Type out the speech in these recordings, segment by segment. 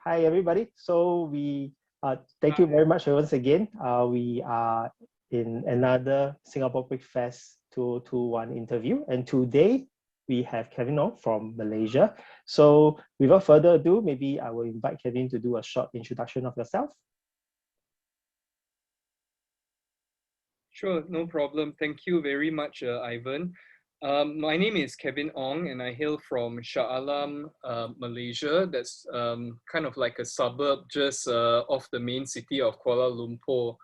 Hi, everybody. So thank you very much once again. We are in another Singapore Brickfest 2021 interview, and today we have Kevin Ong from Malaysia. So without further ado, maybe I will invite Kevin to do a short introduction of yourself. Sure, no problem. Thank you very much, Ivan. My name is Kevin Ong, and I hail from Shah Alam, Malaysia. That's kind of like a suburb just off the main city of Kuala Lumpur.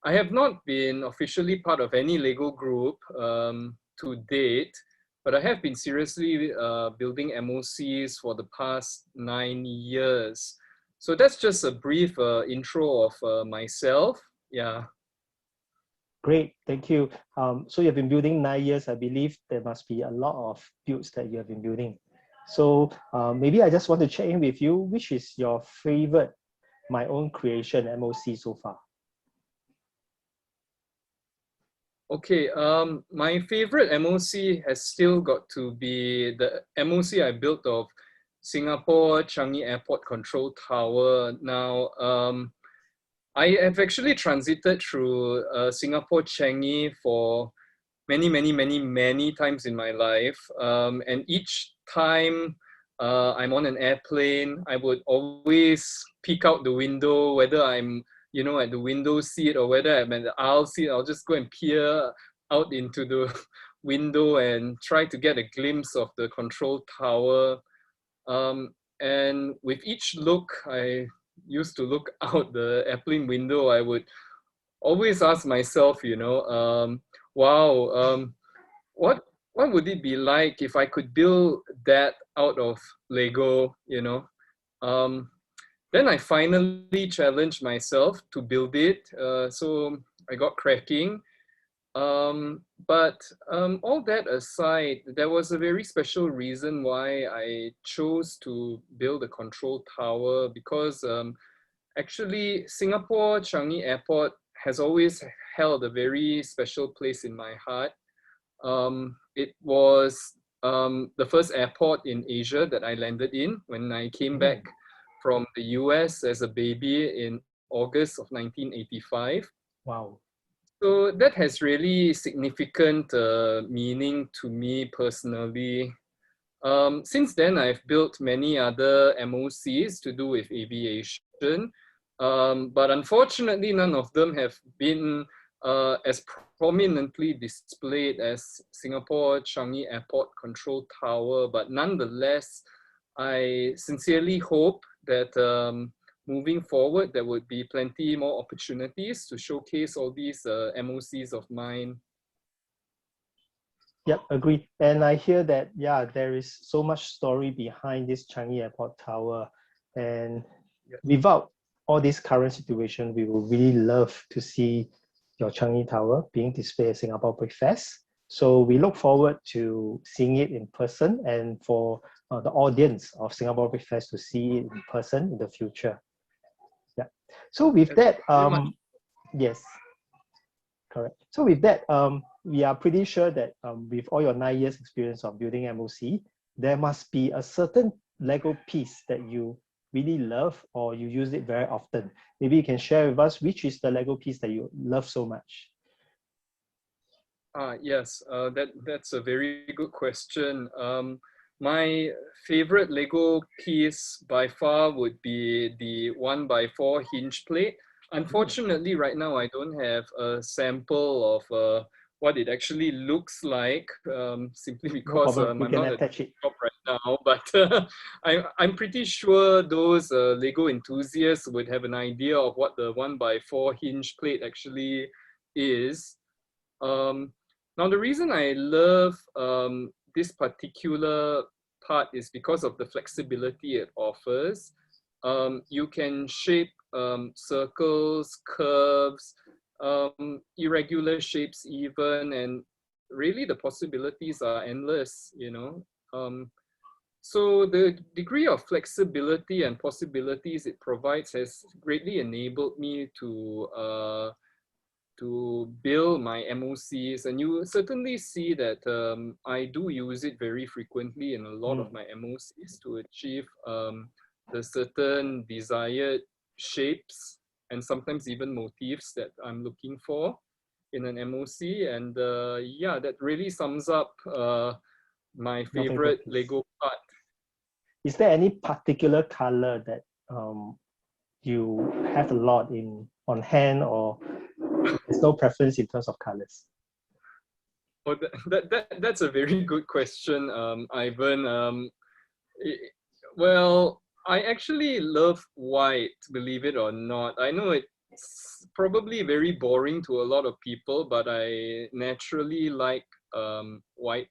I have not been officially part of any Lego group to date, but I have been seriously building MOCs for the past 9 years. So that's just a brief intro of myself. Yeah. Great, thank you. So you've been building 9 years. I believe there must be a lot of builds that you have been building. So maybe I just want to check in with you, which is your favorite My Own Creation MOC so far? Okay, my favorite MOC has still got to be the MOC I built of Singapore Changi Airport Control Tower. Now, I have actually transited through Singapore Changi for many times in my life. And each time I'm on an airplane, I would always peek out the window, whether I'm at the window seat or whether I'm at the aisle seat. I'll just go and peer out into the window and try to get a glimpse of the control tower. And with each look, I used to look out the airplane window, I would always ask myself, wow, what would it be like if I could build that out of Lego, Then I finally challenged myself to build it. So I got cracking. But all that aside, there was a very special reason why I chose to build a control tower because actually Singapore Changi Airport has always held a very special place in my heart. It was the first airport in Asia that I landed in when I came back from the US as a baby in August of 1985. Wow. So that has really significant meaning to me personally. Since then, I've built many other MOCs to do with aviation, but unfortunately, none of them have been as prominently displayed as Singapore Changi Airport Control Tower. But nonetheless, I sincerely hope that moving forward, there would be plenty more opportunities to showcase all these MOCs of mine. Yep, agree. And I hear that, yeah, there is so much story behind this Changi Airport Tower. And without all this current situation, we would really love to see your Changi Tower being displayed at Singapore Brickfest. So we look forward to seeing it in person and for the audience of Singapore Brickfest to see it in person in the future. Yeah. So with that, yes, correct. So with that, we are pretty sure that with all your 9 years experience of building MOC, there must be a certain Lego piece that you really love or you use it very often. Maybe you can share with us which is the Lego piece that you love so much. Yes, that's a very good question. My favorite Lego piece by far would be the 1x4 hinge plate. Unfortunately, right now I don't have a sample of what it actually looks like, simply because No problem. We I'm can not at attach the it. shop right now. But I'm pretty sure those Lego enthusiasts would have an idea of what the 1x4 hinge plate actually is. Now, the reason I love this particular part is because of the flexibility it offers. You can shape circles, curves, irregular shapes even, and really the possibilities are endless. So the degree of flexibility and possibilities it provides has greatly enabled me to build my MOCs, and you certainly see that I do use it very frequently in a lot of my MOCs to achieve the certain desired shapes and sometimes even motifs that I'm looking for in an MOC. And yeah, that really sums up my Your favorite piece. Lego part. Is there any particular color that you have a lot in on hand, or there's no preference in terms of colors? Oh, that's a very good question, Ivan. Well, I actually love white, believe it or not. I know it's probably very boring to a lot of people, but I naturally like white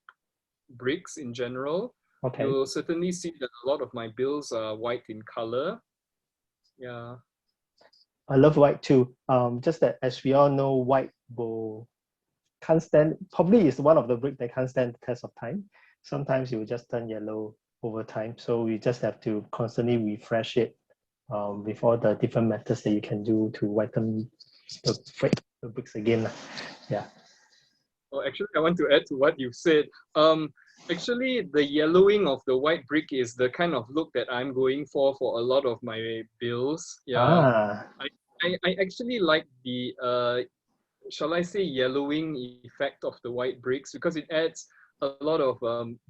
bricks in general. Okay. You'll certainly see that a lot of my bills are white in color. Yeah. I love white too. Just that as we all know, white will can't stand, probably is one of the brick that can't stand the test of time. Sometimes it will just turn yellow over time. So we just have to constantly refresh it with all the different methods that you can do to whiten the bricks again. Yeah. Oh, actually, I want to add to what you said. Actually, the yellowing of the white brick is the kind of look that I'm going for a lot of my bills. Yeah. Ah, I actually like the shall I say yellowing effect of the white bricks because it adds a lot of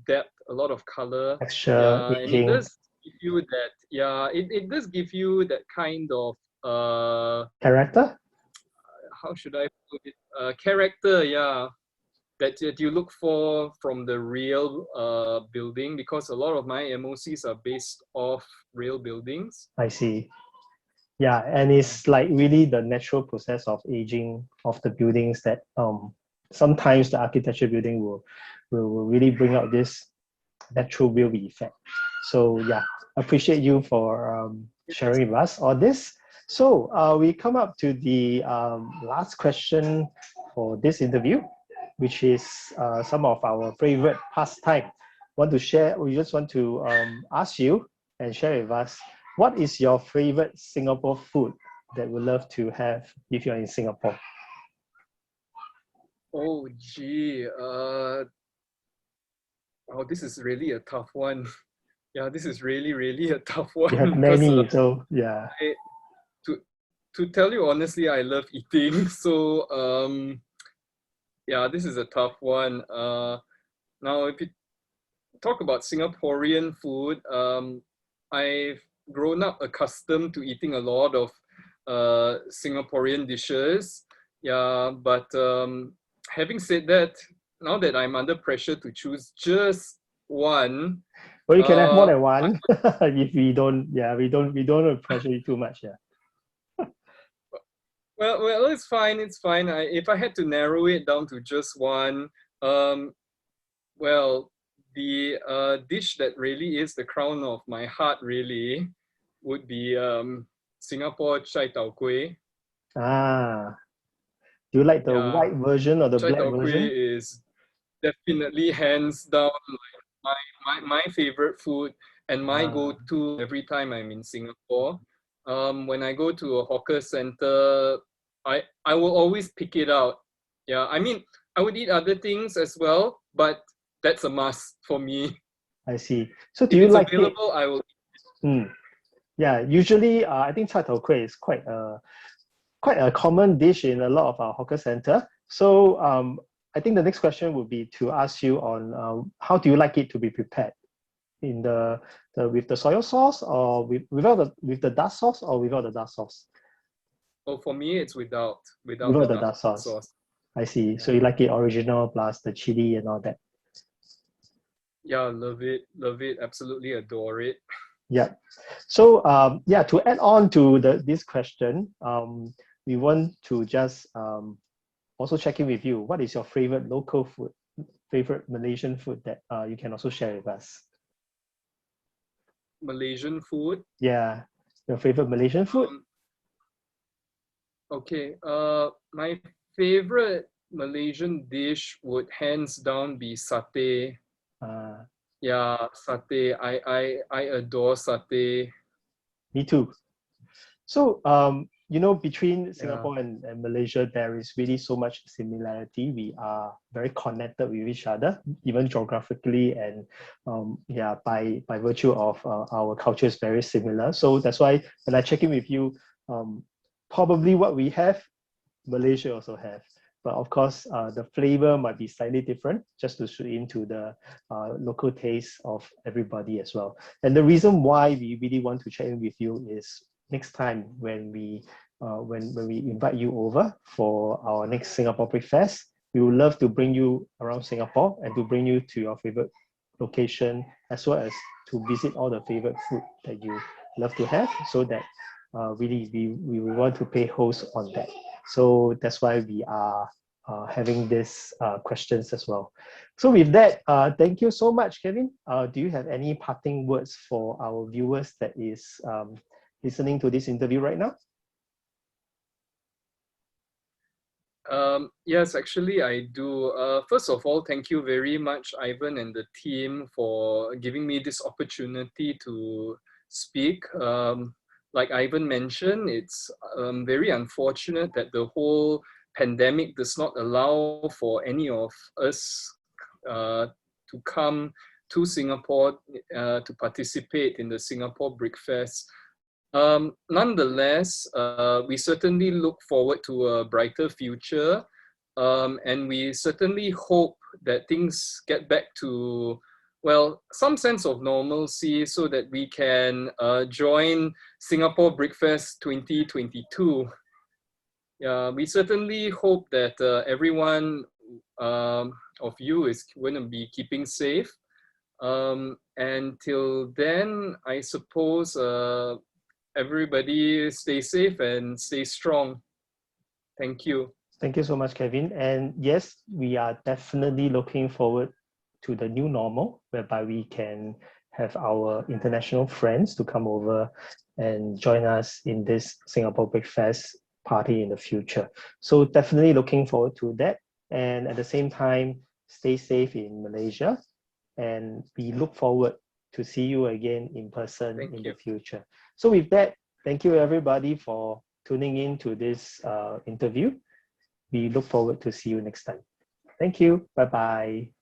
depth, a lot of color. texture, Yeah, and it aging, does give you that. Yeah, it does give you that kind of character. how should I put it? Character. Yeah, that you look for from the real building because a lot of my MOCs are based off real buildings. I see. Yeah, and it's like really the natural process of aging of the buildings that sometimes the architecture building will really bring out this natural real effect. So yeah, appreciate you for sharing with us all this. So we come up to the last question for this interview, which is some of our favorite pastime. Want to share? We just want to ask you and share with us what is your favorite Singapore food that we love to have if you're in Singapore? Oh, gee. Oh, this is really a tough one. Yeah, this is really, really a tough You have one because many, so yeah. to to tell you honestly, I love eating. So yeah, this is a tough one. Now if you talk about Singaporean food, I've grown up accustomed to eating a lot of Singaporean dishes. Yeah, but having said that, now that I'm under pressure to choose just one, Well, you can have more uh, than one if we don't. Yeah, we don't pressure you too much. Yeah. well, it's fine. It's fine. If I had to narrow it down to just one, um, well, the dish that really is the crown of my heart really would be Singapore chai tau kueh. Ah, do you like the Yeah, white version or the chai black tau kueh version? is definitely hands down like my favorite food and my Ah, go-to every time I'm in Singapore. When I go to a hawker center, I will always pick it out. Yeah, I mean I would eat other things as well, but that's a must for me. I see. So do If you it's like it? available, I will. Hmm. Yeah, usually I think chai tow kueh is quite a common dish in a lot of our hawker center. So I think the next question would be to ask you on how do you like it to be prepared in the with the soy sauce or with the dark sauce or without the dark sauce? Oh, for me, it's without the Without the dark dark sauce. sauce. I see. So Yeah, you like it original plus the chili and all that. yeah, love it, absolutely adore it. Yeah. So yeah, to add on to this question, we want to just also check in with you. What is your favorite local food, favorite Malaysian food that you can also share with us? Malaysian food. Yeah, your favorite Malaysian food? Um, okay. My favorite Malaysian dish would hands down be satay. Uh, Yeah, satay. I adore satay. Me too. So you know, between Singapore and Malaysia, there is really so much similarity. We are very connected with each other, even geographically, and by virtue of our culture is very similar. So that's why when I check in with you, probably what we have, Malaysia also have. But of course, the flavor might be slightly different, just to suit into the local taste of everybody as well. And the reason why we really want to check in with you is next time when we invite you over for our next Singapore Brickfest, we would love to bring you around Singapore and to bring you to your favorite location, as well as to visit all the favorite food that you love to have, so that really we want to pay host on that. So that's why we are having these questions as well. So with that, thank you so much, Kevin. Do you have any parting words for our viewers that is listening to this interview right now? Yes, actually I do. First of all, thank you very much, Ivan and the team, for giving me this opportunity to speak. Like Ivan mentioned, it's very unfortunate that the whole pandemic does not allow for any of us to come to Singapore to participate in the Singapore Brickfest. Nonetheless, we certainly look forward to a brighter future, and we certainly hope that things get back to, well, some sense of normalcy, so that we can join Singapore Brickfest 2022. Yeah, we certainly hope that everyone of you is going to be keeping safe. Until then, I suppose everybody stay safe and stay strong. Thank you. Thank you so much, Kevin. And yes, we are definitely looking forward to the new normal, whereby we can have our international friends to come over and join us in this Singapore Brickfest party in the future. So definitely looking forward to that. And at the same time, stay safe in Malaysia. And we look forward to see you again in person in the future. So with that, thank you everybody for tuning in to this interview. We look forward to see you next time. Thank you. Bye-bye.